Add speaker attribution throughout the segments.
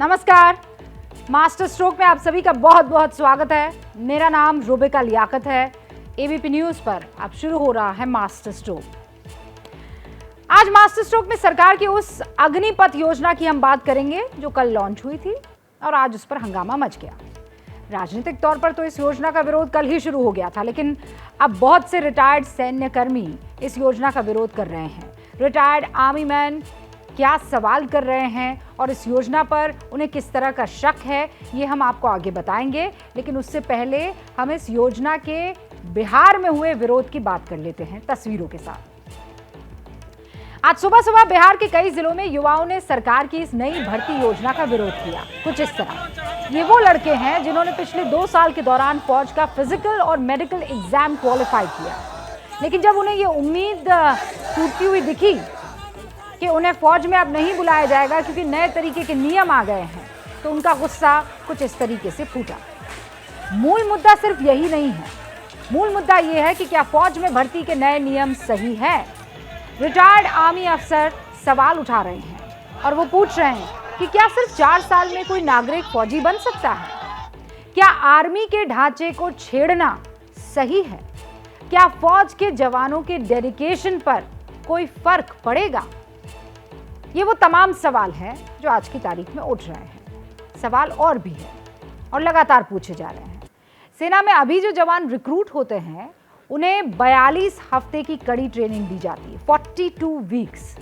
Speaker 1: नमस्कार, master stroke में आप सभी का बहुत बहुत स्वागत है। मेरा नाम रुबिका लियाकत है। एबीपी न्यूज पर अब शुरू हो रहा है मास्टर स्ट्रोक। आज मास्टर स्ट्रोक में सरकार की उस अग्निपथ योजना की हम बात करेंगे जो कल लॉन्च हुई थी और आज उस पर हंगामा मच गया। राजनीतिक तौर पर तो इस योजना का विरोध कल ही शुरू हो गया था, लेकिन अब बहुत से रिटायर्ड सैन्यकर्मी इस योजना का विरोध कर रहे हैं। रिटायर्ड आर्मी मैन क्या सवाल कर रहे हैं और इस योजना पर उन्हें किस तरह का शक है, ये हम आपको आगे बताएंगे। लेकिन उससे पहले हम इस योजना के बिहार में हुए विरोध की बात कर लेते हैं तस्वीरों के साथ। आज सुबह सुबह बिहार के कई जिलों में युवाओं ने सरकार की इस नई भर्ती योजना का विरोध किया। कुछ इस तरह। ये वो लड़के हैं जिन्होंने पिछले 2 साल के दौरान फौज का फिजिकल और मेडिकल एग्जाम क्वालिफाई किया, लेकिन जब उन्हें ये उम्मीद टूटती हुई दिखी कि उन्हें फौज में अब नहीं बुलाया जाएगा क्योंकि नए तरीके के नियम आ गए हैं, तो उनका गुस्सा कुछ इस तरीके से फूटा। मूल मुद्दा सिर्फ यही नहीं है। मूल मुद्दा यह है कि क्या फौज में भर्ती के नए नियम सही है। रिटायर्ड आर्मी अफसर सवाल उठा रहे हैं और वो पूछ रहे हैं कि क्या सिर्फ 4 साल में कोई नागरिक फौजी बन सकता है? क्या आर्मी के ढांचे को छेड़ना सही है? क्या फौज के जवानों के डेडिकेशन पर कोई फर्क पड़ेगा? ये वो तमाम सवाल हैं जो आज की तारीख में उठ रहे हैं। सवाल और भी है और लगातार पूछे जा रहे हैं। सेना में अभी जो जवान रिक्रूट होते हैं उन्हें 42 हफ्ते की कड़ी ट्रेनिंग दी जाती है, 42 वीक्स।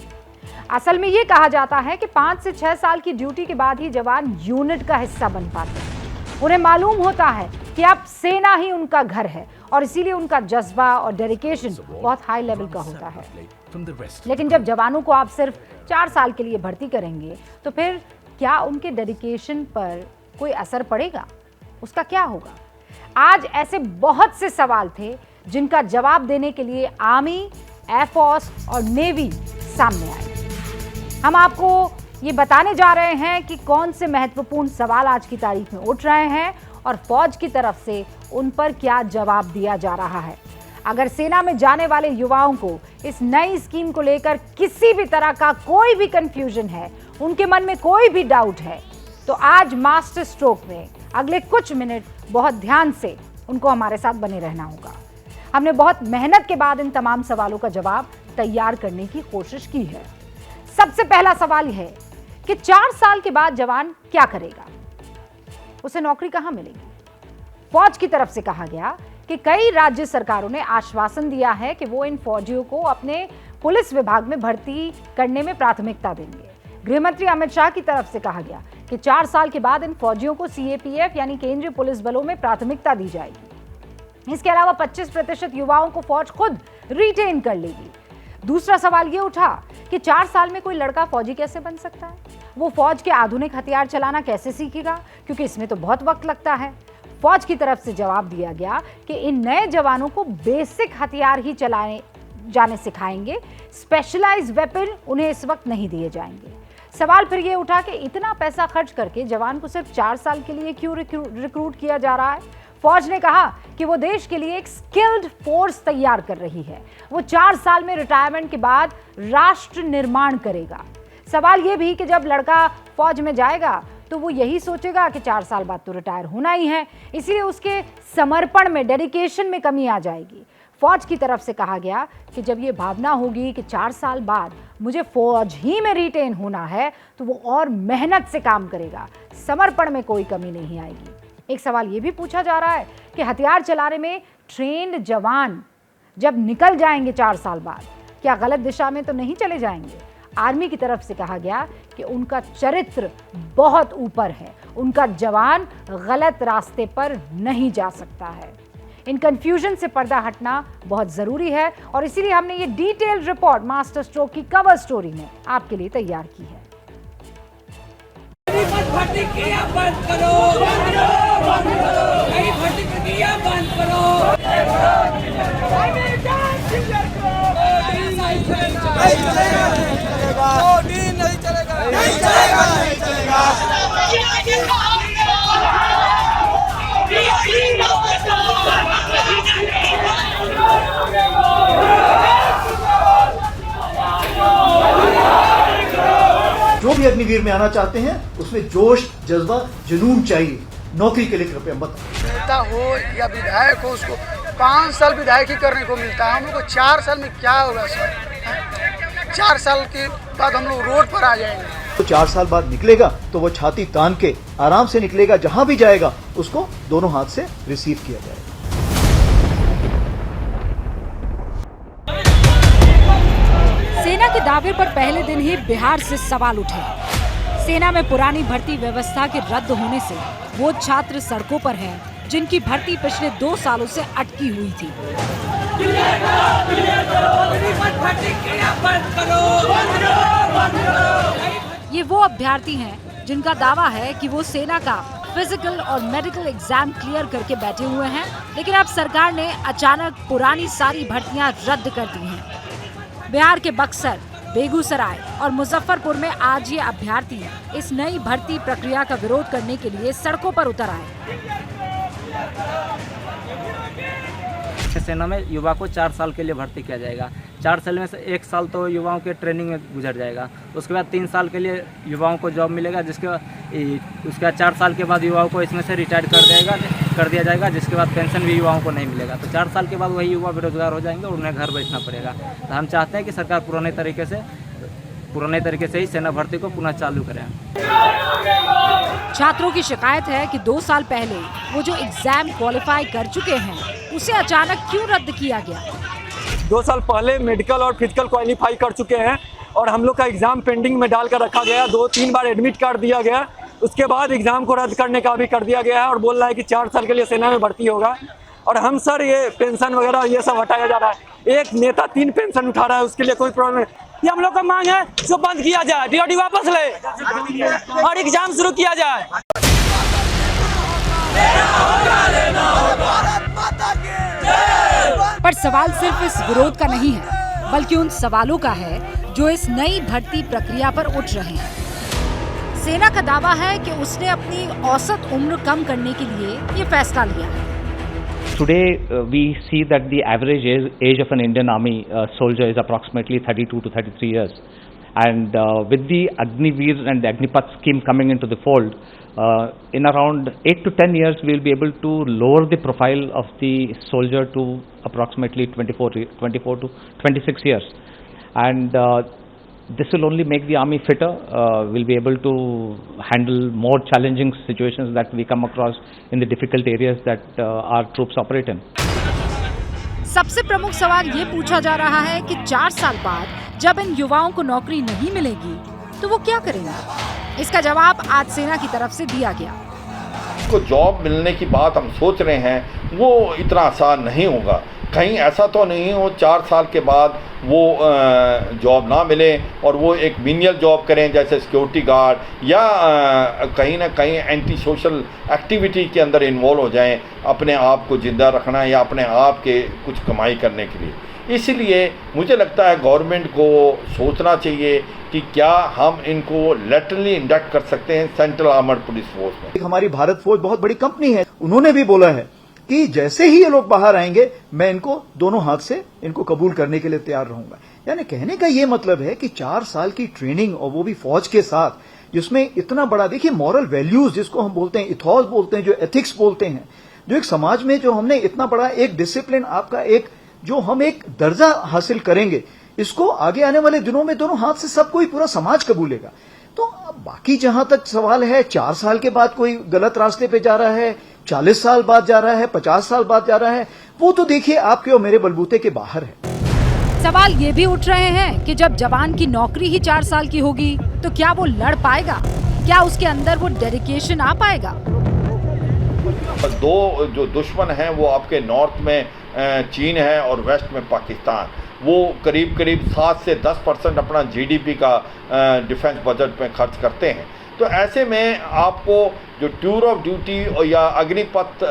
Speaker 1: असल में ये कहा जाता है कि 5 से 6 साल की ड्यूटी के बाद ही जवान यूनिट का हिस्सा बन पाते हैं। उन्हें मालूम होता है कि अब सेना ही उनका घर है और इसीलिए उनका जज्बा और डेडिकेशन बहुत हाई लेवल का होता है। लेकिन जब जवानों को आप सिर्फ 4 साल के लिए भर्ती करेंगे तो फिर क्या उनके डेडिकेशन पर कोई असर पड़ेगा? उसका क्या होगा? आज ऐसे बहुत से सवाल थे जिनका जवाब देने के लिए आर्मी, एयरफोर्स और नेवी सामने आए। हम आपको ये बताने जा रहे हैं कि कौन से महत्वपूर्ण सवाल आज की तारीख में उठ रहे हैं और फौज की तरफ से उन पर क्या जवाब दिया जा रहा है। अगर सेना में जाने वाले युवाओं को इस नई स्कीम को लेकर किसी भी तरह का कोई भी कंफ्यूजन है, उनके मन में कोई भी डाउट है, तो आज मास्टर स्ट्रोक में अगले कुछ मिनट बहुत ध्यान से उनको हमारे साथ बने रहना होगा। हमने बहुत मेहनत के बाद इन तमाम सवालों का जवाब तैयार करने की कोशिश की है। सबसे पहला सवाल यह है कि 4 साल के बाद जवान क्या करेगा? उसे नौकरी कहां मिलेगी? फौज की तरफ से कहा गया कि कई राज्य सरकारों ने आश्वासन दिया है कि वो इन फौजियों को अपने पुलिस विभाग में भर्ती करने में प्राथमिकता देंगे। गृह मंत्री अमित शाह की तरफ से कहा गया कि 4 साल के बाद इन फौजियों को सीएपीएफ यानी केंद्रीय पुलिस बलों में प्राथमिकता दी जाएगी। इसके अलावा 25% युवाओं को फौज खुद रिटेन कर लेगी। दूसरा सवाल ये उठा कि 4 साल में कोई लड़का फौजी कैसे बन सकता है? वो फौज के आधुनिक हथियार चलाना कैसे सीखेगा? क्योंकि इसमें तो बहुत वक्त लगता है। फौज की तरफ से जवाब दिया गया कि इन नए जवानों को बेसिक हथियार ही चलाने जाने सिखाएंगे, स्पेशलाइज्ड वेपन उन्हें इस वक्त नहीं दिए जाएंगे। सवाल फिर ये उठा कि इतना पैसा खर्च करके जवान को सिर्फ 4 साल के लिए क्यों रिक्रूट किया जा रहा है? फौज ने कहा कि वो देश के लिए एक स्किल्ड फोर्स तैयार कर रही है। वो 4 साल में रिटायरमेंट के बाद राष्ट्र निर्माण करेगा। सवाल ये भी कि जब लड़का फौज में जाएगा तो वो यही सोचेगा कि 4 साल बाद तो रिटायर होना ही है, इसलिए उसके समर्पण में, डेडिकेशन में कमी आ जाएगी। फौज की तरफ से कहा गया कि जब ये भावना होगी कि 4 साल बाद मुझे फौज ही में रिटेन होना है तो वो और मेहनत से काम करेगा, समर्पण में कोई कमी नहीं आएगी। एक सवाल ये भी पूछा जा रहा है कि हथियार चलाने में ट्रेंड जवान जब निकल जाएंगे 4 साल बाद, क्या गलत दिशा में तो नहीं चले जाएंगे? आर्मी की तरफ से कहा गया कि उनका चरित्र बहुत ऊपर है, उनका जवान गलत रास्ते पर नहीं जा सकता है। इन कंफ्यूजन से पर्दा हटना बहुत जरूरी है और इसीलिए हमने ये डिटेल्ड रिपोर्ट मास्टर स्ट्रोक की कवर स्टोरी में आपके लिए तैयार की है।
Speaker 2: जो भी अग्निवीर में आना चाहते हैं, उसमें जोश, जज्बा, जुनून चाहिए। नौकरी के लिए कृपया मत।
Speaker 3: नेता हो या विधायक हो, उसको 5 साल विधायकी करने को मिलता है। हम लोग को 4 साल में क्या होगा सर? 4 साल के बाद हम लोग रोड पर आ जाएंगे।
Speaker 2: तो 4 साल बाद निकलेगा तो वो छाती तान के आराम से निकलेगा, जहां भी जाएगा उसको दोनों हाथ से रिसीव किया जाएगा।
Speaker 1: सेना के दावे पर पहले दिन ही बिहार से सवाल उठे। सेना में पुरानी भर्ती व्यवस्था के रद्द होने से वो छात्र सड़कों पर हैं जिनकी भर्ती पिछले 2 सालों से अटकी हुई थी। ये वो अभ्यर्थी हैं जिनका दावा है कि वो सेना का फिजिकल और मेडिकल एग्जाम क्लियर करके बैठे हुए हैं, लेकिन अब सरकार ने अचानक पुरानी सारी भर्तियां रद्द कर दी हैं। बिहार के बक्सर, बेगूसराय और मुजफ्फरपुर में आज ये अभ्यर्थी इस नई भर्ती प्रक्रिया का विरोध करने के लिए सड़कों पर उतर आए।
Speaker 4: सेना में युवा को 4 साल के लिए भर्ती किया जाएगा। 4 साल में से 1 साल तो युवाओं के ट्रेनिंग में गुजर जाएगा। उसके बाद 3 साल के लिए युवाओं को जॉब मिलेगा, उसके बाद 4 साल के बाद युवाओं को इसमें से रिटायर कर दिया जाएगा, जिसके बाद पेंशन भी युवाओं को नहीं मिलेगा। तो 4 साल के बाद वही युवा बेरोजगार हो जाएंगे और उन्हें घर बैठना पड़ेगा। तो हम चाहते हैं कि सरकार पुराने तरीके से ही सेना भर्ती को पुनः चालू करें।
Speaker 1: छात्रों की शिकायत है कि 2 साल पहले वो जो एग्जाम क्वालिफाई कर चुके हैं, उसे अचानक क्यों रद्द किया गया?
Speaker 5: 2 साल पहले मेडिकल और फिजिकल क्वालिफाई कर चुके हैं और हम लोग का एग्जाम पेंडिंग में डाल कर रखा गया। 2-3 बार एडमिट कार्ड दिया गया, उसके बाद एग्जाम को रद्द करने का भी कर दिया गया है और बोल रहा है कि 4 साल के लिए सेना में भर्ती होगा। और हम सर ये पेंशन वगैरह ये सब हटाया जा रहा है। एक नेता 3 पेंशन उठा रहा है, उसके लिए कोई प्रॉब्लम नहीं। ये हम लोग का मांग है जो बंद किया जाए, डीओडी वापस ले और एग्जाम शुरू किया जाए।
Speaker 1: पर सवाल सिर्फ इस विरोध का नहीं है, बल्कि उन सवालों का है जो इस नई भर्ती प्रक्रिया पर उठ रहे हैं। सेना का दावा है कि उसने अपनी औसत उम्र कम करने के लिए ये फैसला लिया है।
Speaker 6: Today, we see that the average age of an Indian Army soldier is approximately 32 to 33 years. And with the Agniveer and the Agnipath scheme coming into the fold, in around 8 to 10 years, we will be able to lower the profile of the soldier to approximately 24 to 26 years. And this will only make the army fitter. We'll be able to handle more challenging situations that we come across in the difficult areas that our troops operate in.
Speaker 1: सबसे प्रमुख सवाल ये पूछा जा रहा है कि 4 साल बाद जब इन युवाओं को नौकरी नहीं मिलेगी तो वो क्या करेंगे? इसका जवाब आज सेना की तरफ से दिया गया।
Speaker 7: को जॉब मिलने की बात हम सोच रहे हैं, वो इतना आसान नहीं होगा। कहीं ऐसा तो नहीं हो 4 साल के बाद वो जॉब ना मिले और वो एक मिनियल जॉब करें, जैसे सिक्योरिटी गार्ड या कहीं ना कहीं एंटी सोशल एक्टिविटी के अंदर इन्वॉल्व हो जाएं, अपने आप को ज़िंदा रखना या अपने आप के कुछ कमाई करने के लिए। इसलिए मुझे लगता है गवर्नमेंट को सोचना चाहिए कि क्या हम इनको लेटरली इंडक्ट कर सकते हैं सेंट्रल आर्मर्ड पुलिस फोर्स में।
Speaker 2: हमारी भारत फौज बहुत बड़ी कंपनी है, उन्होंने भी बोला है कि जैसे ही ये लोग बाहर आएंगे मैं इनको दोनों हाथ से इनको कबूल करने के लिए तैयार रहूंगा। यानी कहने का ये मतलब है कि 4 साल की ट्रेनिंग और वो भी फौज के साथ, जिसमें इतना बड़ा, देखिए मॉरल वैल्यूज जिसको हम बोलते हैं, इथॉस बोलते हैं, जो एथिक्स बोलते हैं, जो एक समाज में जो हमने इतना बड़ा एक डिसिप्लिन, आपका एक जो हम एक दर्जा हासिल करेंगे, इसको आगे आने वाले दिनों में दोनों हाथ से सब कोई पूरा समाज कबूलेगा। तो बाकी जहां तक सवाल है 4 साल के बाद कोई गलत रास्ते पे जा रहा है, 40 साल बाद जा रहा है, 50 साल बाद जा रहा है, वो तो देखिए आपके और मेरे बलबूते के बाहर है।
Speaker 1: सवाल ये भी उठ रहे हैं कि जब जवान की नौकरी ही 4 साल की होगी तो क्या वो लड़ पाएगा? क्या उसके अंदर वो डेडिकेशन आ पाएगा?
Speaker 7: दो जो दुश्मन हैं वो आपके नॉर्थ में चीन है और वेस्ट में पाकिस्तान, वो करीब 7 से 10% अपना जीडीपी का डिफेंस बजट में खर्च करते हैं। तो ऐसे में आपको जो टूर ऑफ ड्यूटी और या अग्निपथ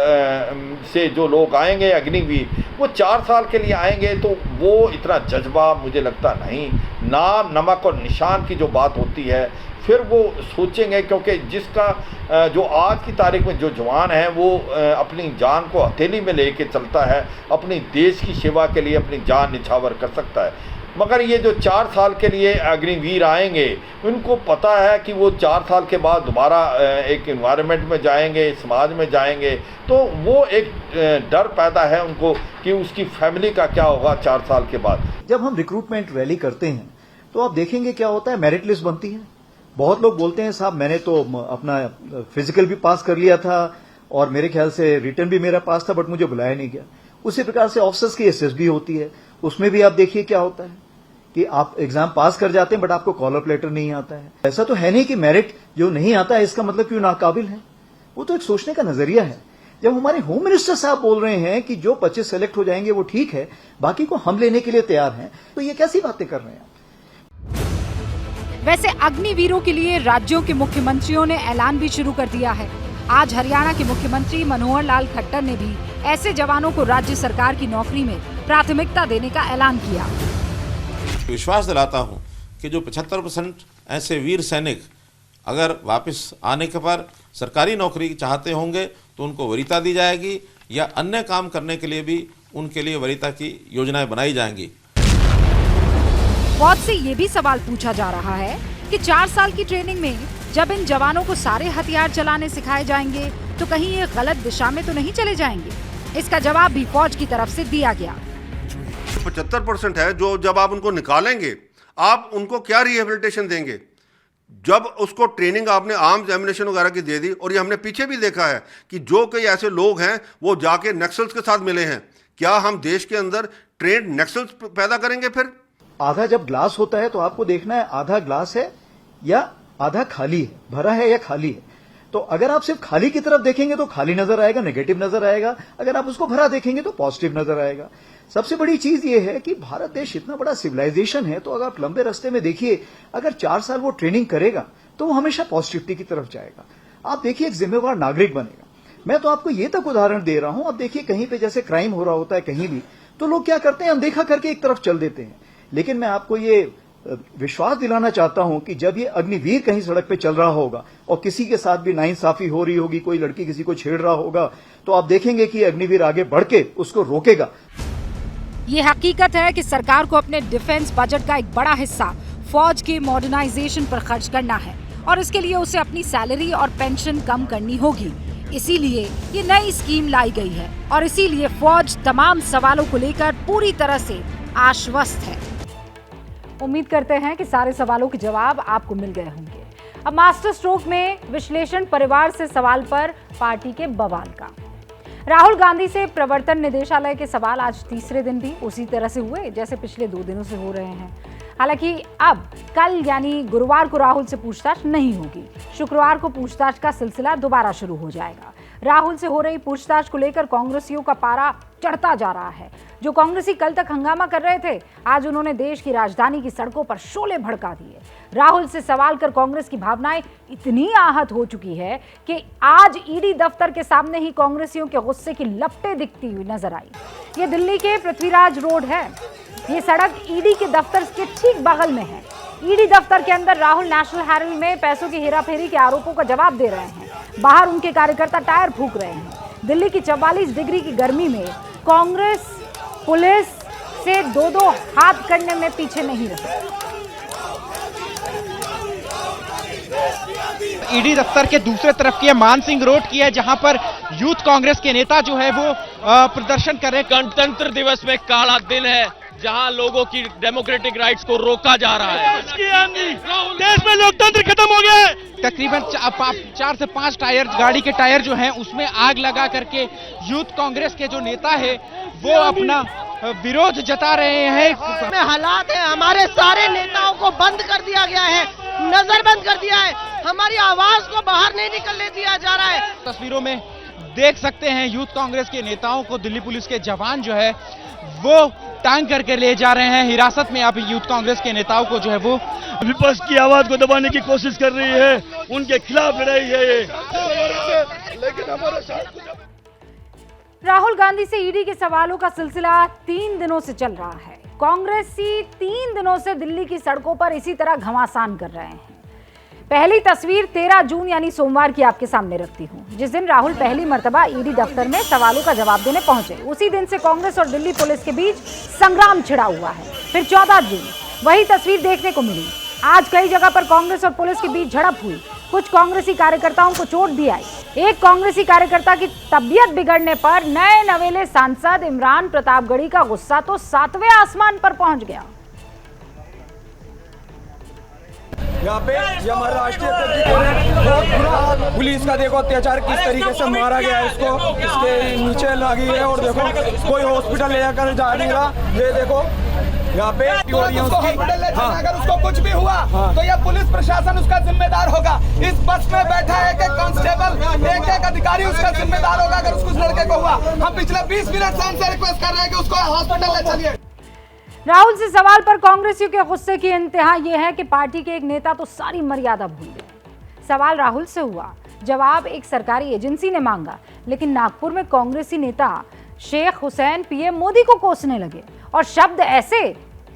Speaker 7: से जो लोग आएंगे, अग्निवीर, वो 4 साल के लिए आएंगे तो वो इतना जज्बा मुझे लगता नहीं। नाम नमक और निशान की जो बात होती है फिर वो सोचेंगे, क्योंकि जिसका जो आज की तारीख में जो जवान है वो अपनी जान को हथेली में लेके चलता है, अपनी देश की सेवा के लिए अपनी जान निछावर कर सकता है। मगर ये जो 4 साल के लिए अग्निवीर आएंगे, उनको पता है कि वो 4 साल के बाद दोबारा एक एनवायरनमेंट में जाएंगे, समाज में जाएंगे, तो वो एक डर पैदा है उनको कि उसकी फैमिली का क्या होगा 4 साल के बाद।
Speaker 2: जब हम रिक्रूटमेंट रैली करते हैं तो आप देखेंगे क्या होता है, मेरिट लिस्ट बनती है। बहुत लोग बोलते हैं साहब मैंने तो अपना फिजिकल भी पास कर लिया था और मेरे ख्याल से रिटर्न भी मेरा पास था, बट मुझे बुलाया नहीं गया। उसी प्रकार से ऑफिसर्स की एसएसबी होती है, उसमें भी आप देखिए क्या होता है कि आप एग्जाम पास कर जाते हैं बट आपको कॉल अप लेटर नहीं आता है। ऐसा तो है नहीं कि मेरिट जो नहीं आता है इसका मतलब कि वो नाकाबिल है, वो तो एक सोचने का नजरिया है। जब हमारे होम मिनिस्टर साहब बोल रहे हैं कि जो 25 सेलेक्ट हो जाएंगे वो ठीक है, बाकी को हम लेने के लिए तैयार हैं, तो ये कैसी बातें कर रहे हैं?
Speaker 1: वैसे अग्निवीरों के लिए राज्यों के मुख्यमंत्रियों ने ऐलान भी शुरू कर दिया है। आज हरियाणा के मुख्यमंत्री मनोहर लाल खट्टर ने भी ऐसे जवानों को राज्य सरकार की नौकरी में प्राथमिकता देने का ऐलान किया।
Speaker 8: विश्वास दिलाता हूं कि जो 75% ऐसे वीर सैनिक अगर वापस आने के पर सरकारी नौकरी चाहते होंगे तो उनको वरीयता दी जाएगी, या अन्य काम करने के लिए भी उनके लिए वरीयता की योजनाएं बनाई जाएंगी।
Speaker 1: फौज से ये भी सवाल पूछा जा रहा है कि 4 साल की ट्रेनिंग में जब इन जवानों को सारे हथियार चलाने सिखाए जाएंगे तो कहीं ये गलत दिशा में तो नहीं चले जाएंगे। इसका जवाब भी फौज की तरफ से दिया गया।
Speaker 9: 75% है जो जब आप उनको निकालेंगे, आप उनको क्या रिहेबिलिटेशन देंगे? जब उसको ट्रेनिंग आपने आर्म्स एम्युनिशन वगैरह की दे दी, और ये हमने पीछे भी देखा है कि जो कई ऐसे लोग हैं वो जाके नक्सल्स के साथ मिले हैं। क्या हम देश के अंदर ट्रेंड नक्सल्स पैदा करेंगे? फिर
Speaker 2: आधा जब ग्लास होता है तो आपको देखना है आधा ग्लास है या आधा खाली है, भरा है या खाली है। तो अगर आप सिर्फ खाली की तरफ देखेंगे तो खाली नजर आएगा, नेगेटिव नजर आएगा। अगर आप उसको भरा देखेंगे तो पॉजिटिव नजर आएगा। सबसे बड़ी चीज ये है कि भारत देश इतना बड़ा सिविलाइजेशन है, तो अगर आप लंबे रास्ते में देखिए, अगर 4 साल वो ट्रेनिंग करेगा तो वो हमेशा पॉजिटिविटी की तरफ जाएगा। आप देखिए एक जिम्मेवार नागरिक बनेगा। मैं तो आपको ये तक उदाहरण दे रहा हूं, अब देखिए कहीं पे जैसे क्राइम हो रहा होता है कहीं भी, तो लोग क्या करते हैं, अनदेखा करके एक तरफ चल देते हैं। लेकिन मैं आपको ये विश्वास दिलाना चाहता हूं कि जब ये अग्निवीर कहीं सड़क पे चल रहा होगा और किसी के साथ भी नाइंसाफी हो रही होगी, कोई लड़की किसी को छेड़ रहा होगा, तो आप देखेंगे कि अग्निवीर आगे बढ़ के उसको रोकेगा।
Speaker 1: ये हकीकत है कि सरकार को अपने डिफेंस बजट का एक बड़ा हिस्सा फौज के मॉडर्नाइजेशन पर खर्च करना है और इसके लिए उसे अपनी सैलरी और पेंशन कम करनी होगी। इसीलिए ये नई स्कीम लाई गई है और इसीलिए फौज तमाम सवालों को लेकर पूरी तरह से आश्वस्त है। उम्मीद करते हैं कि सारे सवालों के जवाब आपको मिल गए होंगे। अब मास्टर स्ट्रोक में विश्लेषण परिवार से सवाल पर पार्टी के बवाल का। राहुल गांधी से प्रवर्तन निदेशालय के सवाल आज तीसरे दिन भी उसी तरह से हुए जैसे पिछले 2 दिनों से हो रहे हैं। हालांकि अब कल यानी गुरुवार को राहुल से पूछताछ नहीं होगी। शुक्रवार को पूछताछ का सिलसिला दोबारा शुरू हो जाएगा। राहुल से हो रही पूछताछ को लेकर कांग्रेसियों का पारा चढ़ता जा रहा है। जो कांग्रेसी कल तक हंगामा कर रहे थे, आज उन्होंने देश की राजधानी की सड़कों पर शोले भड़का दिए। राहुल से सवाल कर कांग्रेस की भावनाएं इतनी आहत हो चुकी है कि आज ईडी दफ्तर के सामने ही कांग्रेसियों के गुस्से की लपटें दिखती हुई नजर आई। ये दिल्ली के पृथ्वीराज रोड है। ये सड़क ईडी के दफ्तर के ठीक बगल में है। ईडी दफ्तर के अंदर राहुल नेशनल हेराल्ड में पैसों की हेराफेरी के आरोपों का जवाब दे रहे हैं। बाहर उनके कार्यकर्ता टायर फूंक रहे हैं। दिल्ली की 44 डिग्री की गर्मी में कांग्रेस पुलिस से 2-2 हाथ करने में पीछे नहीं रहे।
Speaker 10: ईडी दफ्तर के दूसरे तरफ की है, मानसिंह रोड की है, जहां पर यूथ कांग्रेस के नेता जो है वो प्रदर्शन कर रहे हैं।
Speaker 11: गणतंत्र दिवस में काला दिन है जहां लोगों की डेमोक्रेटिक राइट्स को रोका जा रहा है।
Speaker 10: देश में लोकतंत्र खत्म हो गया है। तकरीबन 4 से 5 टायर गाड़ी के टायर जो हैं उसमें आग लगा करके यूथ कांग्रेस के जो नेता है वो अपना विरोध जता रहे हैं।
Speaker 12: हालात है, हमारे सारे नेताओं को बंद कर दिया गया है, नजरबंद कर दिया है, हमारी आवाज को बाहर नहीं निकलने दिया जा रहा है।
Speaker 10: तस्वीरों में देख सकते हैं यूथ कांग्रेस के नेताओं को दिल्ली पुलिस के जवान जो है वो टांग करके ले जा रहे हैं हिरासत में। आप यूथ कांग्रेस के नेताओं को जो है वो
Speaker 11: विपक्ष की आवाज को दबाने की कोशिश कर रही है, उनके खिलाफ लड़ाई है ये। लेकिन हमारे साथ
Speaker 1: राहुल गांधी से ईडी के सवालों का सिलसिला 3 दिनों से चल रहा है। कांग्रेसी 3 दिनों से दिल्ली की सड़कों पर इसी तरह घमासान कर रहे हैं। पहली तस्वीर 13 जून यानी सोमवार की आपके सामने रखती हूँ, जिस दिन राहुल पहली मर्तबा ईडी दफ्तर में सवालों का जवाब देने पहुंचे। उसी दिन से कांग्रेस और दिल्ली पुलिस के बीच संग्राम छिड़ा हुआ है। फिर 14 जून वही तस्वीर देखने को मिली। आज कई जगह पर कांग्रेस और पुलिस के बीच झड़प हुई। कुछ कांग्रेसी कार्यकर्ताओं को चोट दी आई। एक कांग्रेसी कार्यकर्ता की तबीयत बिगड़ने पर नए नवेले सांसद इमरान प्रतापगढ़ी का गुस्सा तो 7वें आसमान पर पहुंच गया।
Speaker 5: यहाँ पे ये हमारा राष्ट्रीय अध्यक्ष पुलिस का देखो अत्याचार किस तरीके से मारा गया है, इसको इसके नीचे लगी है और देखो कोई हॉस्पिटल ले जाकर जा नहीं रहा। ये देखो यहाँ पे
Speaker 10: अगर उसको कुछ भी हुआ तो यह पुलिस प्रशासन उसका जिम्मेदार होगा। इस बस में बैठा है एक कांस्टेबल, एक अधिकारी उसका जिम्मेदार होगा अगर उसको लड़के को हुआ। हम पिछले 20 मिनट से हमसे रिक्वेस्ट कर रहे हैं कि उसको हॉस्पिटल ले चलिए।
Speaker 1: राहुल से सवाल पर कांग्रेसियों के गुस्से की इंतहा यह है कि पार्टी के एक नेता तो सारी मर्यादा भूल गए। सवाल राहुल से हुआ, जवाब एक सरकारी एजेंसी ने मांगा, लेकिन नागपुर में कांग्रेसी नेता शेख हुसैन पीएम मोदी को कोसने लगे और शब्द ऐसे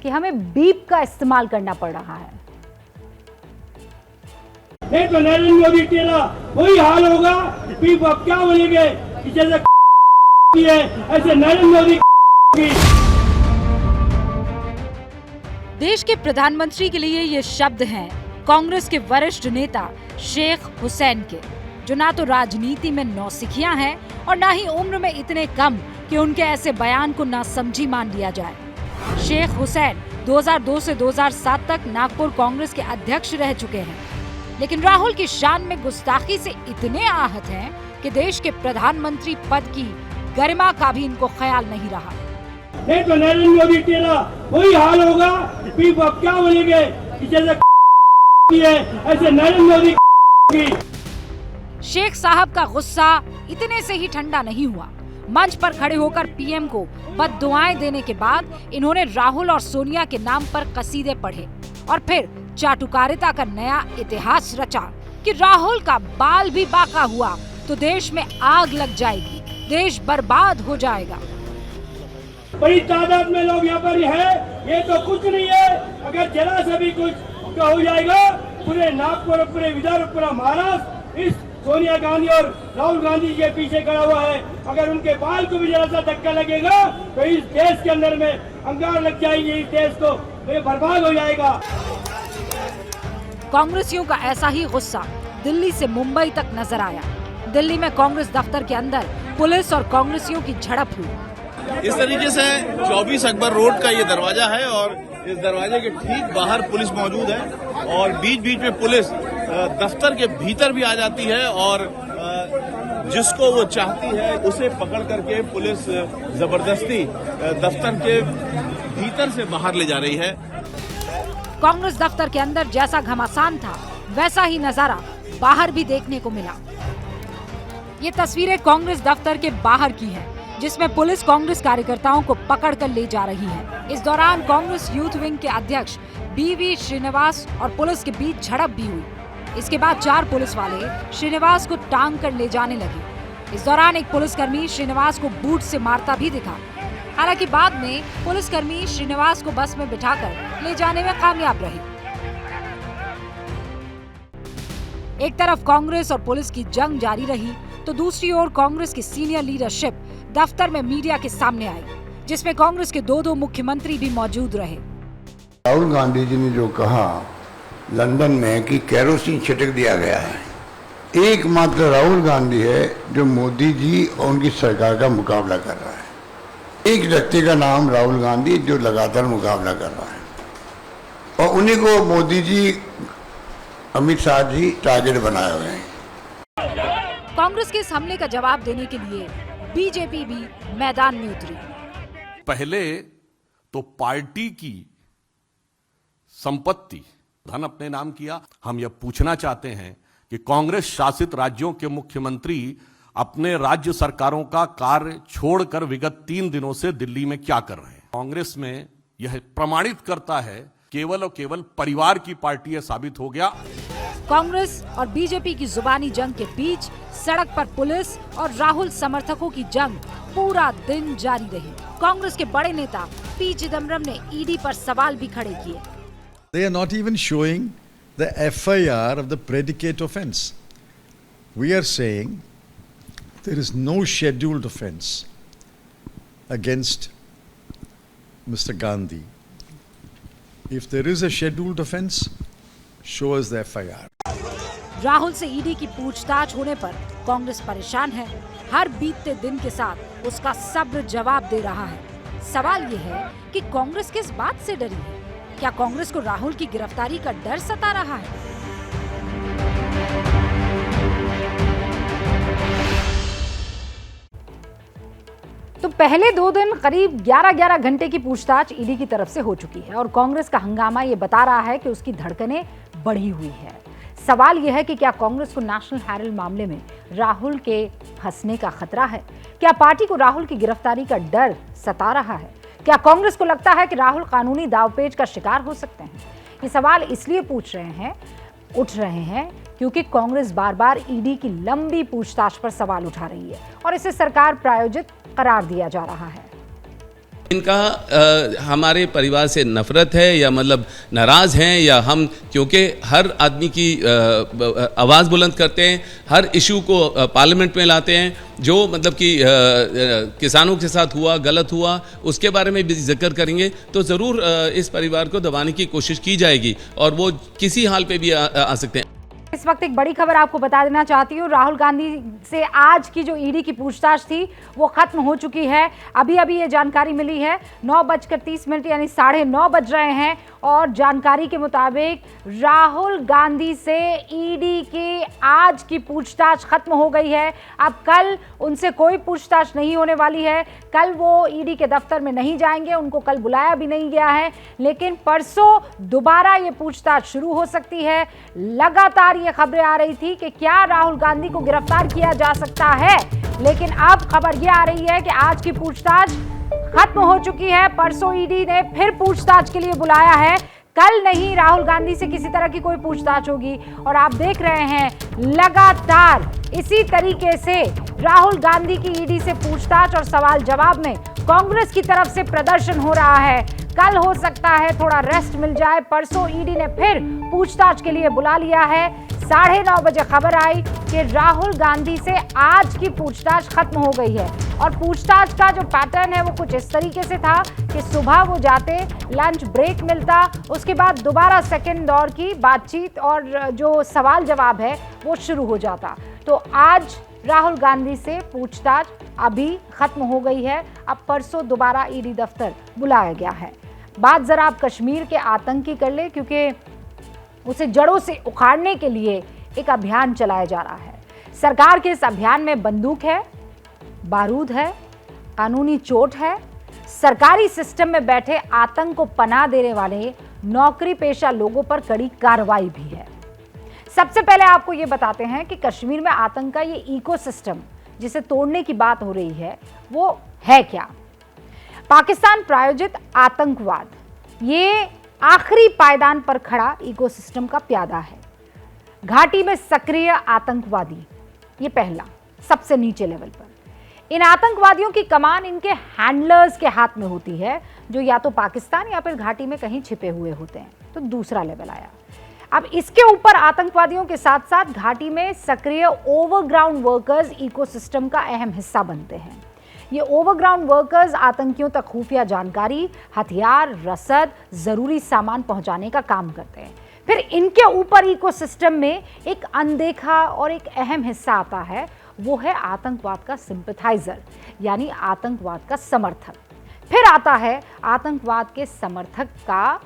Speaker 1: कि हमें बीप का इस्तेमाल करना पड़ रहा है।
Speaker 11: नहीं तो नरेंद्र मोदी तेरा वही हाल होगा। बीप अब क्या बोलेंगे, जैसे ऐसे नरेंद्र मोदी की।
Speaker 1: देश के प्रधानमंत्री के लिए ये शब्द हैं कांग्रेस के वरिष्ठ नेता शेख हुसैन के, जो ना तो राजनीति में नौसिखियां हैं और ना ही उम्र में इतने कम कि उनके ऐसे बयान को नासमझी मान लिया जाए। शेख हुसैन 2002 से 2007 तक नागपुर कांग्रेस के अध्यक्ष रह चुके हैं, लेकिन राहुल की शान में गुस्ताखी से इतने आहत हैं कि देश के प्रधानमंत्री पद की गरिमा का भी इनको ख्याल नहीं रहा।
Speaker 11: नहीं तो नरेंद्र मोदी तेरा वही हाल होगा। बीप अब क्या बोलेंगे, जैसे ऐसे नरेंद्र मोदी की।
Speaker 1: शेख साहब का गुस्सा इतने से ही ठंडा नहीं हुआ। मंच पर खड़े होकर पीएम को बद्दुआएं देने के बाद इन्होंने राहुल और सोनिया के नाम पर कसीदे पढ़े और फिर चाटुकारिता का नया इतिहास रचा कि राहुल का बाल भी बांका हुआ तो देश में आग लग जाएगी, देश बर्बाद हो जाएगा।
Speaker 11: बड़ी तादाद में लोग यहाँ पर है, ये तो कुछ नहीं है। अगर जरा से भी कुछ हो जाएगा, पूरे नागपुर, पूरे विदर्भ, पूरा महाराष्ट्र इस सोनिया गांधी और राहुल गांधी के पीछे खड़ा हुआ है। अगर उनके बाल को भी जरा सा धक्का लगेगा तो इस देश के अंदर में अंगार लग जाएगी, इस देश को ये बर्बाद हो जाएगा।
Speaker 1: कांग्रेसियों का ऐसा ही गुस्सा दिल्ली से मुंबई तक नजर आया। दिल्ली में कांग्रेस दफ्तर के अंदर पुलिस और कांग्रेसियों की झड़प हुई।
Speaker 13: इस तरीके से 24 अकबर रोड का ये दरवाजा है और इस दरवाजे के ठीक बाहर पुलिस मौजूद है और बीच बीच में पुलिस दफ्तर के भीतर भी आ जाती है और जिसको वो चाहती है उसे पकड़ करके पुलिस जबरदस्ती दफ्तर के भीतर से बाहर ले जा रही है।
Speaker 1: कांग्रेस दफ्तर के अंदर जैसा घमासान था वैसा ही नजारा बाहर भी देखने को मिला। ये तस्वीरें कांग्रेस दफ्तर के बाहर की हैं, जिसमें पुलिस कांग्रेस कार्यकर्ताओं को पकड़कर ले जा रही है। इस दौरान कांग्रेस यूथ विंग के अध्यक्ष बीवी श्रीनिवास और पुलिस के बीच झड़प भी हुई। इसके बाद 4 पुलिस वाले श्रीनिवास को टांग कर ले जाने लगे। इस दौरान एक पुलिसकर्मी श्रीनिवास को बूट से मारता भी दिखा। हालांकि बाद में पुलिसकर्मी श्रीनिवास को बस में बिठाकर ले जाने में कामयाब रहे। एक तरफ कांग्रेस और पुलिस की जंग जारी रही तो दूसरी ओर कांग्रेस की सीनियर लीडरशिप दफ्तर में मीडिया के सामने आई, जिसमें कांग्रेस के 2 मुख्यमंत्री भी मौजूद रहे।
Speaker 14: राहुल गांधी जी ने जो कहा लंदन में कि केरोसिन छिड़क दिया गया है, एकमात्र राहुल गांधी है जो मोदी जी और उनकी सरकार का मुकाबला कर रहा है। एक व्यक्ति का नाम राहुल गांधी जो लगातार मुकाबला कर रहा है और उन्हीं को मोदी जी, अमित शाह जी टारगेट बनाए हुए हैं।
Speaker 1: कांग्रेस के इस हमले का जवाब देने के लिए बीजेपी भी मैदान में उतरी।
Speaker 15: पहले तो पार्टी की संपत्ति धन अपने नाम किया। हम यह पूछना चाहते हैं कि कांग्रेस शासित राज्यों के मुख्यमंत्री अपने राज्य सरकारों का कार्य छोड़कर विगत 3 दिनों से दिल्ली में क्या कर रहे हैं। कांग्रेस में यह प्रमाणित करता है केवल और केवल परिवार की पार्टी है साबित हो गया।
Speaker 1: कांग्रेस और बीजेपी की जुबानी जंग के बीच सड़क पर पुलिस और राहुल समर्थकों की जंग पूरा दिन जारी रही। कांग्रेस के बड़े नेता पी चिदम्बरम ने ईडी पर सवाल भी खड़े किए।
Speaker 16: They are not even showing the FIR of the predicate offence. We are saying there is no scheduled offence against Mr. Gandhi If there is a scheduled offence, show us the FIR.
Speaker 1: Rahul से ED की पूछताछ होने पर कांग्रेस परेशान है। हर बीतते दिन के साथ उसका सब्र जवाब दे रहा है। सवाल ये है कि कांग्रेस किस बात से डरी है? क्या कांग्रेस को राहुल की गिरफ्तारी का डर सता रहा है? तो पहले 2 दिन करीब 11-11 घंटे की पूछताछ ईडी की तरफ से हो चुकी है और कांग्रेस का हंगामा ये बता रहा है कि उसकी धड़कनें बढ़ी हुई है। सवाल यह है कि क्या कांग्रेस को नेशनल हेराल्ड मामले में राहुल के फंसने का खतरा है? क्या पार्टी को राहुल की गिरफ्तारी का डर सता रहा है? क्या कांग्रेस को लगता है कि राहुल कानूनी दांवपेच का शिकार हो सकते हैं? ये सवाल इसलिए उठ रहे हैं क्योंकि कांग्रेस बार बार ईडी की लंबी पूछताछ पर सवाल उठा रही है और इसे सरकार प्रायोजित करार दिया जा रहा है।
Speaker 17: इनका हमारे परिवार से नफरत है या मतलब नाराज हैं या हम, क्योंकि हर आदमी की आवाज़ बुलंद करते हैं, हर इशू को पार्लियामेंट में लाते हैं, जो मतलब कि किसानों के साथ हुआ, गलत हुआ, उसके बारे में भी जिक्र करेंगे तो ज़रूर इस परिवार को दबाने की कोशिश की जाएगी और वो किसी हाल पे भी आ सकते हैं।
Speaker 1: इस वक्त एक बड़ी खबर आपको बता देना चाहती हूँ। राहुल गांधी से आज की जो ईडी की पूछताछ थी वो खत्म हो चुकी है। अभी अभी ये जानकारी मिली है। 9:30 यानी 9:30 बज रहे हैं और जानकारी के मुताबिक राहुल गांधी से ईडी की आज की पूछताछ खत्म हो गई है। अब कल उनसे कोई पूछताछ नहीं होने वाली है। कल वो ईडी के दफ्तर में नहीं जाएंगे, उनको कल बुलाया भी नहीं गया है, लेकिन परसों दोबारा ये पूछताछ शुरू हो सकती है। लगातार ये खबरें आ रही थी कि क्या राहुल गांधी को गिरफ्तार किया जा सकता है, लेकिन अब खबर ये आ रही है कि आज की पूछताछ खत्म हो चुकी है। परसों ईडी ने फिर पूछताछ के लिए बुलाया है। कल नहीं राहुल गांधी से किसी तरह की कोई पूछताछ होगी और आप देख रहे हैं लगातार इसी तरीके से राहुल गांधी की ईडी से पूछताछ और सवाल जवाब में कांग्रेस की तरफ से प्रदर्शन हो रहा है। कल हो सकता है थोड़ा रेस्ट मिल जाए। परसों ईडी ने फिर पूछताछ के लिए बुला लिया है। 9:30 बजे खबर आई कि राहुल गांधी से आज की पूछताछ खत्म हो गई है और पूछताछ का जो पैटर्न है वो कुछ इस तरीके से था कि सुबह वो जाते, लंच ब्रेक मिलता, उसके बाद दोबारा सेकंड दौर की बातचीत और जो सवाल जवाब है वो शुरू हो जाता। तो आज राहुल गांधी से पूछताछ अभी खत्म हो गई है। अब परसों दोबारा ईडी दफ्तर बुलाया गया है। बात जरा आप कश्मीर के आतंक की कर ले, क्योंकि उसे जड़ों से उखाड़ने के लिए एक अभियान चलाया जा रहा है। सरकार के इस अभियान में बंदूक है, बारूद है, कानूनी चोट है, सरकारी सिस्टम में बैठे आतंक को पनाह देने वाले नौकरी पेशा लोगों पर कड़ी कार्रवाई भी है। सबसे पहले आपको ये बताते हैं कि कश्मीर में आतंक का ये इकोसिस्टम जिसे तोड़ने की बात हो रही है वो है क्या। पाकिस्तान प्रायोजित आतंकवाद ये आखिरी पायदान पर खड़ा इकोसिस्टम का प्यादा है। घाटी में सक्रिय आतंकवादी, ये पहला सबसे नीचे लेवल पर। इन आतंकवादियों की कमान इनके हैंडलर्स के हाथ में होती है, जो या तो पाकिस्तान या फिर घाटी में कहीं छिपे हुए होते हैं। तो दूसरा लेवल आया। अब इसके ऊपर आतंकवादियों के साथ साथ घाटी में सक्रिय ओवरग्राउंड वर्कर्स इकोसिस्टम का अहम हिस्सा बनते हैं। ये ओवरग्राउंड वर्कर्स आतंकियों तक खुफिया जानकारी, हथियार, रसद, जरूरी सामान पहुंचाने का काम करते हैं। फिर इनके ऊपर इकोसिस्टम में एक अनदेखा और एक अहम हिस्सा आता है, वो है आतंकवाद का सिंपैथाइजर, यानी आतंकवाद का समर्थक। फिर आता है आतंकवाद के समर्थक का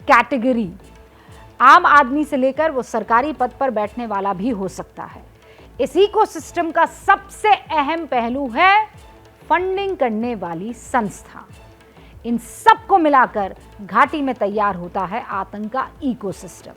Speaker 1: कैटेगरी, आम आदमी से लेकर वो सरकारी पद पर बैठने वाला भी हो सकता है। इस इकोसिस्टम का सबसे अहम पहलू है फंडिंग करने वाली संस्था। इन सबको मिलाकर घाटी में तैयार होता है आतंक का इकोसिस्टम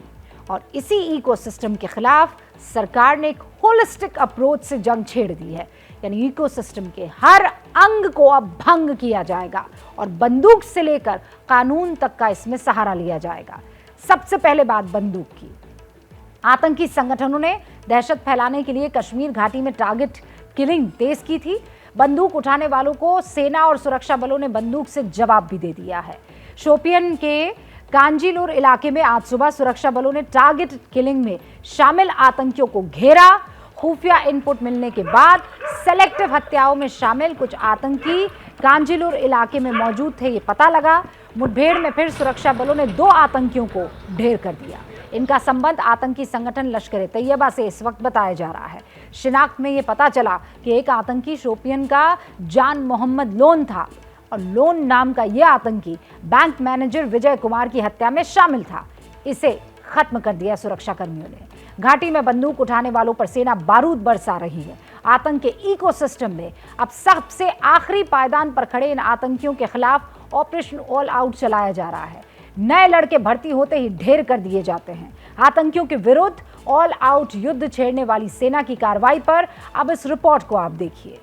Speaker 1: और इसी इकोसिस्टम के खिलाफ सरकार ने एक होलिस्टिक अप्रोच से जंग छेड़ दी है, यानी इकोसिस्टम के हर अंग को अब भंग किया जाएगा और बंदूक से लेकर कानून तक का इसमें सहारा लिया जाएगा। सबसे पहले बात बंदूक की। आतंकी संगठनों ने दहशत फैलाने के लिए कश्मीर घाटी में टारगेट किलिंग तेज की थी। बंदूक उठाने वालों को सेना और सुरक्षा बलों ने बंदूक से जवाब भी दे दिया है। शोपियन के कांजीलुर इलाके में आज सुबह सुरक्षा बलों ने टारगेट किलिंग में शामिल आतंकियों को घेरा। खुफिया इनपुट मिलने के बाद सेलेक्टिव हत्याओं में शामिल कुछ आतंकी कांजीलुर इलाके में मौजूद थे, ये पता लगा। मुठभेड़ में फिर सुरक्षा बलों ने 2 आतंकियों को ढेर कर दिया। इनका संबंध आतंकी संगठन लश्कर-ए-तैयबा से इस वक्त बताया जा रहा है। शिनाख्त में ये पता चला कि एक आतंकी शोपियन का जान मोहम्मद लोन था और लोन नाम का ये आतंकी बैंक मैनेजर विजय कुमार की हत्या में शामिल था। इसे खत्म कर दिया सुरक्षा कर्मियों ने। घाटी में बंदूक उठाने वालों पर सेना बारूद बरसा रही है। आतंक के इकोसिस्टम में अब सबसे आखिरी पायदान पर खड़े इन आतंकियों के खिलाफ ऑपरेशन ऑल आउट चलाया जा रहा है। नए लड़के भर्ती होते ही ढेर कर दिए जाते हैं। आतंकियों के विरुद्ध ऑल आउट युद्ध छेड़ने वाली सेना की कार्रवाई पर अब इस रिपोर्ट को आप देखिए।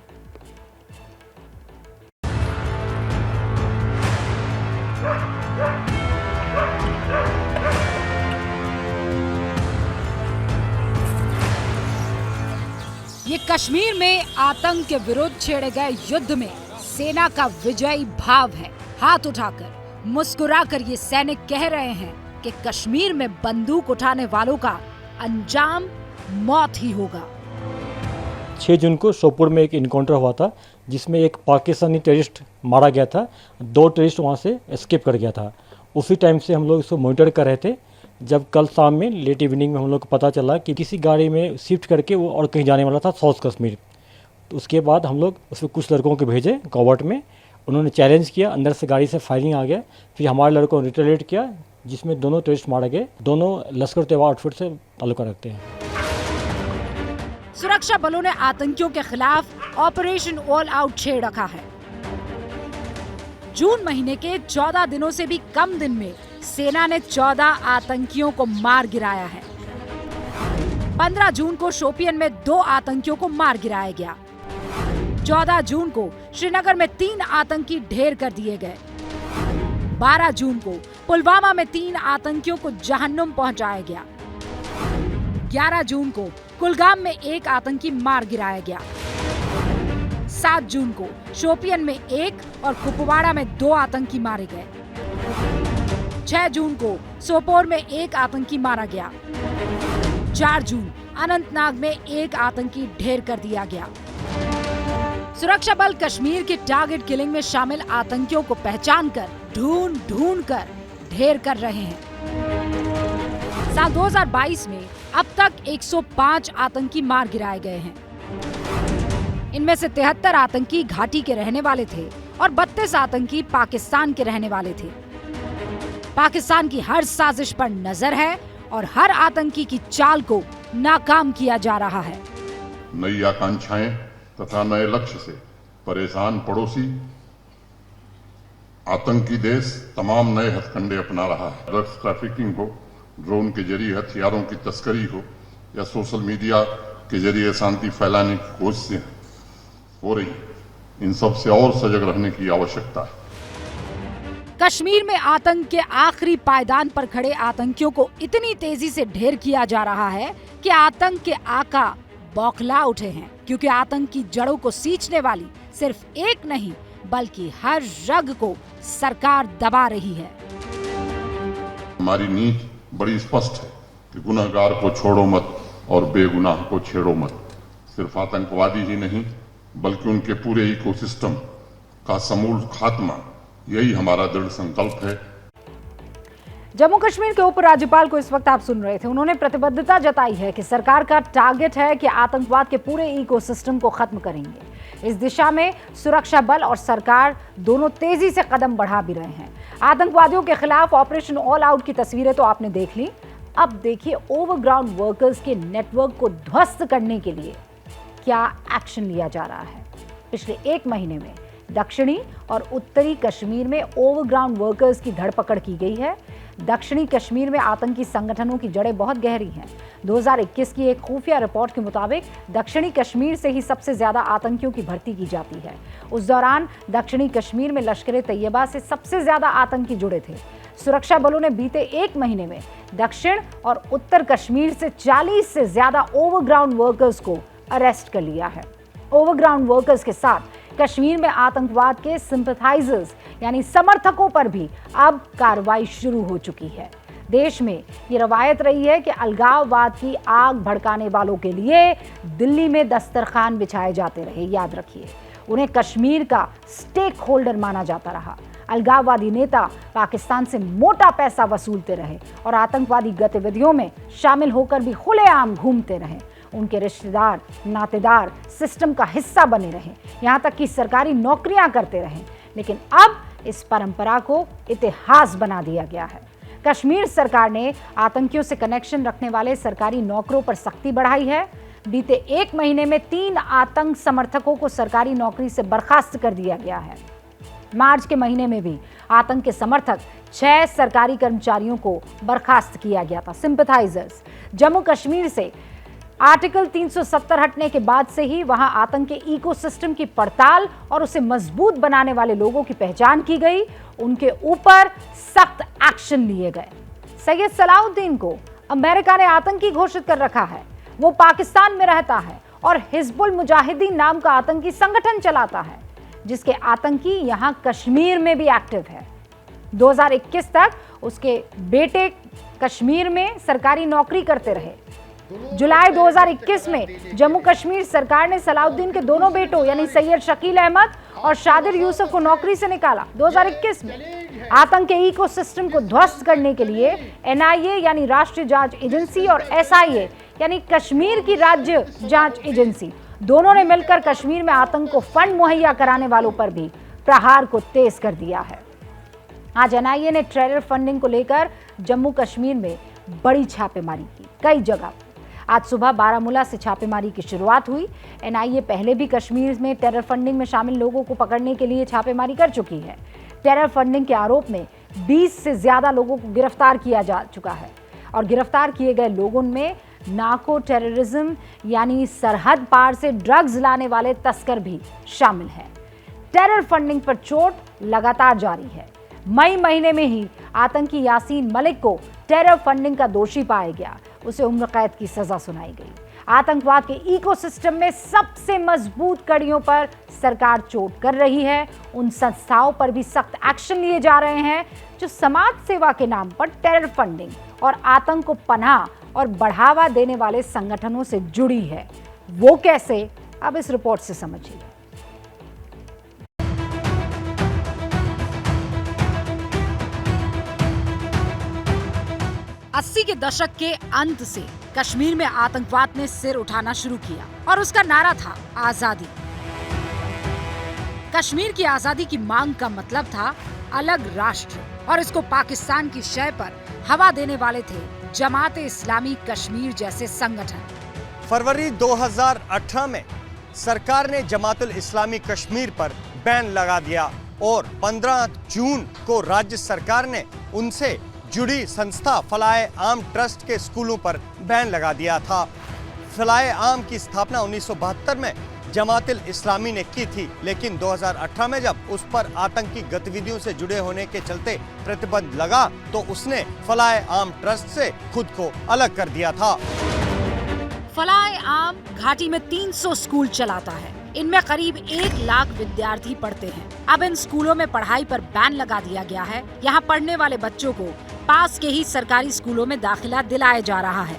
Speaker 1: ये कश्मीर में आतंक के विरुद्ध छेड़े गए युद्ध में सेना का विजयी भाव है। हाथ उठाकर मुस्कुराकर ये सैनिक कह रहे हैं कि कश्मीर में बंदूक उठाने वालों का अंजाम मौत ही होगा।
Speaker 18: 6 जून को सोपोर में एक इनकाउंटर हुआ था जिसमें एक पाकिस्तानी टेररिस्ट मारा गया था। 2 टेररिस्ट वहाँ से एस्केप कर गया था। उसी टाइम से हम लोग इसको मॉनिटर कर रहे थे जब कल शाम में लेट इवनिंग में हम लोग को पता चला कि किसी गाड़ी में शिफ्ट करके वो और कहीं जाने वाला था साउथ कश्मीर। तो उसके बाद हम लोग उसमें कुछ लड़कों को भेजे कॉवर्ट में। उन्होंने चैलेंज किया, अंदर से गाड़ी से फायरिंग आ गया। फिर हमारे लड़कों ने रिटेलिएट किया जिसमें दोनों टेररिस्ट मारे गए। दोनों लश्कर-ए-तैयबा आउटफिट से ताल्लुक रखते हैं।
Speaker 1: सुरक्षा बलों ने आतंकियों के खिलाफ ऑपरेशन ऑल आउट छेड़ रखा है। जून महीने के 14 दिनों से भी कम दिन में सेना ने 14 आतंकियों को मार गिराया है। 15 जून को शोपियन में 2 आतंकियों को मार गिराया गया। 14 जून को श्रीनगर में 3 आतंकी ढेर कर दिए गए। 12 जून को पुलवामा में 3 आतंकियों को जहन्नुम पहुंचाया गया। 11 जून को कुलगाम में 1 आतंकी मार गिराया गया। 7 जून को शोपियन में 1 और कुपवाड़ा में 2 आतंकी मारे गए। 6 जून को सोपोर में 1 आतंकी मारा गया। 4 जून अनंतनाग में 1 आतंकी ढेर कर दिया गया। सुरक्षा बल कश्मीर की टारगेट किलिंग में शामिल आतंकियों को पहचान कर ढूंढ कर ढेर कर रहे हैं। साल 2022 में अब तक 105 आतंकी मार गिराए गए हैं। इनमें से 73 आतंकी घाटी के रहने वाले थे और 32 आतंकी पाकिस्तान के रहने वाले थे। पाकिस्तान की हर साजिश पर नजर है और हर आतंकी की चाल को नाकाम किया जा रहा है।
Speaker 19: नई आकांक्षाएं तथा नए लक्ष्य से परेशान पड़ोसी आतंकी देश तमाम नए हथकंडे अपना रहा है। ड्रग्स ट्रैफिकिंग हो, ड्रोन के जरिए हथियारों की तस्करी हो या सोशल मीडिया के जरिए शांति फैलाने की कोशिशें हो रही, इन सब से और सजग रहने की आवश्यकता है।
Speaker 1: कश्मीर में आतंक के आखिरी पायदान पर खड़े आतंकियों को इतनी तेजी से ढेर किया जा रहा है कि आतंक के आका बौखला उठे हैं, क्योंकि आतंक की जड़ों को सींचने वाली सिर्फ एक नहीं बल्कि हर रग को सरकार दबा रही है।
Speaker 19: हमारी नीति बड़ी स्पष्ट है कि गुनहगार को छोड़ो मत और बेगुनाह को छेड़ो मत। सिर्फ आतंकवादी ही नहीं बल्कि उनके पूरे इकोसिस्टम का समूल खात्मा, यही हमारा दृढ़ संकल्प है।
Speaker 1: जम्मू कश्मीर के उपराज्यपाल को इस वक्त आप सुन रहे थे। उन्होंने प्रतिबद्धता जताई है कि सरकार का टारगेट है कि आतंकवाद के पूरे इकोसिस्टम को खत्म करेंगे। इस दिशा में सुरक्षा बल और सरकार दोनों तेजी से कदम बढ़ा भी रहे हैं। आतंकवादियों के खिलाफ ऑपरेशन ऑल आउट की तस्वीरें तो आपने देख ली। अब देखिए ओवरग्राउंड वर्कर्स के नेटवर्क को ध्वस्त करने के लिए क्या एक्शन लिया जा रहा है। पिछले 1 महीने में दक्षिणी और उत्तरी कश्मीर में ओवरग्राउंड वर्कर्स की धरपकड़ की गई है। दक्षिणी कश्मीर में आतंकी संगठनों की जड़ें बहुत गहरी हैं। 2021 की एक खुफिया रिपोर्ट के मुताबिक दक्षिणी कश्मीर से ही सबसे ज्यादा आतंकियों की भर्ती की जाती है। उस दौरान दक्षिणी कश्मीर में लश्कर-ए-तैयबा से सबसे ज्यादा आतंकी जुड़े थे। सुरक्षा बलों ने बीते 1 महीने में दक्षिण और उत्तर कश्मीर से 40 से ज्यादा ओवरग्राउंड वर्कर्स को अरेस्ट कर लिया है। ओवरग्राउंड वर्कर्स के साथ कश्मीर में आतंकवाद के सिंपैथाइजर्स यानी समर्थकों पर भी अब कार्रवाई शुरू हो चुकी है। देश में ये रवायत रही है कि अलगाववाद की आग भड़काने वालों के लिए दिल्ली में दस्तरखान बिछाए जाते रहे। याद रखिए, उन्हें कश्मीर का स्टेक होल्डर माना जाता रहा। अलगाववादी नेता पाकिस्तान से मोटा पैसा वसूलते रहे और आतंकवादी गतिविधियों में शामिल होकर भी खुलेआम घूमते रहे। उनके रिश्तेदार नातेदार सिस्टम का हिस्सा बने रहे, यहाँ तक कि सरकारी नौकरियां करते रहे। लेकिन अब इस परंपरा को इतिहास बना दिया गया है। कश्मीर सरकार ने आतंकियों से कनेक्शन रखने वाले सरकारी नौकरों पर सख्ती बढ़ाई है। बीते 1 महीने में 3 आतंक समर्थकों को सरकारी नौकरी से बर्खास्त कर दिया गया है। मार्च के महीने में भी आतंक के समर्थक 6 सरकारी कर्मचारियों को बर्खास्त किया गया था। सिंपैथाइजर्स जम्मू कश्मीर से आर्टिकल 370 हटने के बाद से ही वहां आतंक के इकोसिस्टम की पड़ताल और उसे मजबूत बनाने वाले लोगों की पहचान की गई। उनके ऊपर सख्त एक्शन लिए गए। सैयद सलाउद्दीन को अमेरिका ने आतंकी घोषित कर रखा है। वो पाकिस्तान में रहता है और हिजबुल मुजाहिदीन नाम का आतंकी संगठन चलाता है, जिसके आतंकी यहां कश्मीर में भी एक्टिव है। 2021 तक उसके बेटे कश्मीर में सरकारी नौकरी करते रहे। जुलाई 2021 में जम्मू कश्मीर सरकार ने सलाउद्दीन के दोनों बेटों यानी सैयद शकील अहमद और शादिर यूसुफ को नौकरी से निकाला। 2021 में आतंक के इकोसिस्टम को ध्वस्त करने के लिए NIA यानी राष्ट्रीय जांच एजेंसी और SIA यानी कश्मीर की राज्य जांच एजेंसी दोनों ने मिलकर कश्मीर में आतंक को फंड मुहैया कराने वालों पर भी प्रहार को तेज कर दिया है। आज NIA ने टेरर फंडिंग को लेकर जम्मू कश्मीर में बड़ी छापेमारी की। कई जगह आज सुबह बारामूला से छापेमारी की शुरुआत हुई। NIA पहले भी कश्मीर में टेरर फंडिंग में शामिल लोगों को पकड़ने के लिए छापेमारी कर चुकी है। टेरर फंडिंग के आरोप में 20 से ज्यादा लोगों को गिरफ्तार किया जा चुका है और गिरफ्तार किए गए लोगों में नार्को टेररिज्म यानी सरहद पार से ड्रग्स लाने वाले तस्कर भी शामिल हैं। टेरर फंडिंग पर चोट लगातार जारी है। मई महीने में ही आतंकी यासीन मलिक को टेरर फंडिंग का दोषी पाया गया। उसे उम्र कैद की सजा सुनाई गई। आतंकवाद के इकोसिस्टम में सबसे मजबूत कड़ियों पर सरकार चोट कर रही है। उन संस्थाओं पर भी सख्त एक्शन लिए जा रहे हैं जो समाज सेवा के नाम पर टेरर फंडिंग और आतंक को पनाह और बढ़ावा देने वाले संगठनों से जुड़ी है। वो कैसे, अब इस रिपोर्ट से समझिए। 80 के दशक के अंत से कश्मीर में आतंकवाद ने सिर उठाना शुरू किया और उसका नारा था आजादी। कश्मीर की आजादी की मांग का मतलब था अलग राष्ट्र और इसको पाकिस्तान की शय पर हवा देने वाले थे जमात-ए इस्लामी कश्मीर जैसे संगठन।
Speaker 20: फरवरी 2018 में सरकार ने जमात-उल इस्लामी कश्मीर पर बैन लगा दिया और 15 जून को राज्य सरकार ने उनसे जुड़ी संस्था फलाए आम ट्रस्ट के स्कूलों पर बैन लगा दिया था। फलाए आम की स्थापना 1972 में जमात-उल इस्लामी ने की थी, लेकिन 2018 में जब उस पर आतंकी गतिविधियों से जुड़े होने के चलते प्रतिबंध लगा तो उसने फलाए आम ट्रस्ट से खुद को अलग कर दिया था।
Speaker 1: फलाए आम घाटी में 300 स्कूल चलाता है। इनमें करीब 1 लाख विद्यार्थी पढ़ते हैं। अब इन स्कूलों में पढ़ाई पर बैन लगा दिया गया है। यहाँ पढ़ने वाले बच्चों को पास के ही सरकारी स्कूलों में दाखिला दिलाया जा रहा है।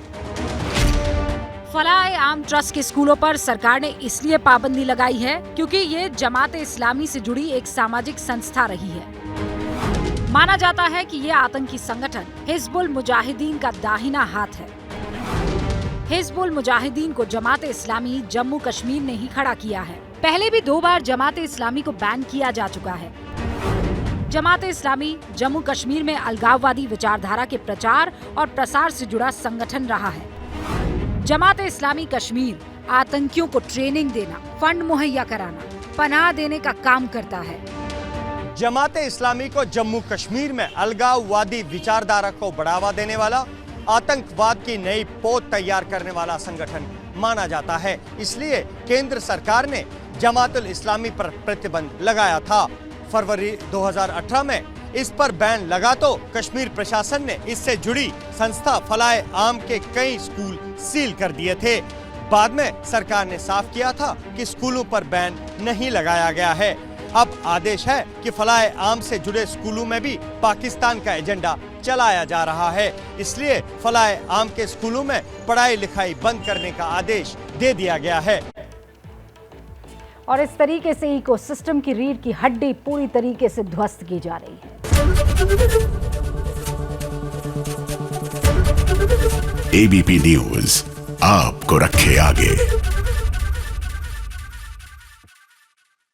Speaker 1: फलाए आम ट्रस्ट के स्कूलों पर सरकार ने इसलिए पाबंदी लगाई है क्योंकि ये जमात-ए इस्लामी से जुड़ी एक सामाजिक संस्था रही है। माना जाता है कि ये आतंकी संगठन हिजबुल मुजाहिदीन का दाहिना हाथ है। हिजबुल मुजाहिदीन को जमात-ए इस्लामी जम्मू कश्मीर ने ही खड़ा किया है। पहले भी 2 बार जमात-ए इस्लामी को बैन किया जा चुका है। जमात-ए इस्लामी जम्मू कश्मीर में अलगाववादी विचारधारा के प्रचार और प्रसार से जुड़ा संगठन रहा है। जमात-ए इस्लामी कश्मीर आतंकियों को ट्रेनिंग देना, फंड मुहैया कराना, पनाह देने का काम करता है।
Speaker 20: जमात-ए इस्लामी को जम्मू कश्मीर में अलगाववादी विचारधारा को बढ़ावा देने वाला, आतंकवाद की नई पोत तैयार करने वाला संगठन माना जाता है। इसलिए केंद्र सरकार ने जमात-उल इस्लामी पर प्रतिबंध लगाया था। फरवरी 2018 में इस पर बैन लगा तो कश्मीर प्रशासन ने इससे जुड़ी संस्था फलाए आम के कई स्कूल सील कर दिए थे। बाद में सरकार ने साफ किया था कि स्कूलों पर बैन नहीं लगाया गया है। अब आदेश है कि फलाए आम से जुड़े स्कूलों में भी पाकिस्तान का एजेंडा चलाया जा रहा है। इसलिए फलाए आम के स्कूलों में पढ़ाई लिखाई बंद करने का आदेश दे दिया गया है।
Speaker 1: और इस तरीके से इकोसिस्टम की रीढ़ की हड्डी पूरी तरीके से ध्वस्त की जा रही है।
Speaker 21: एबीपी न्यूज आपको रखे आगे।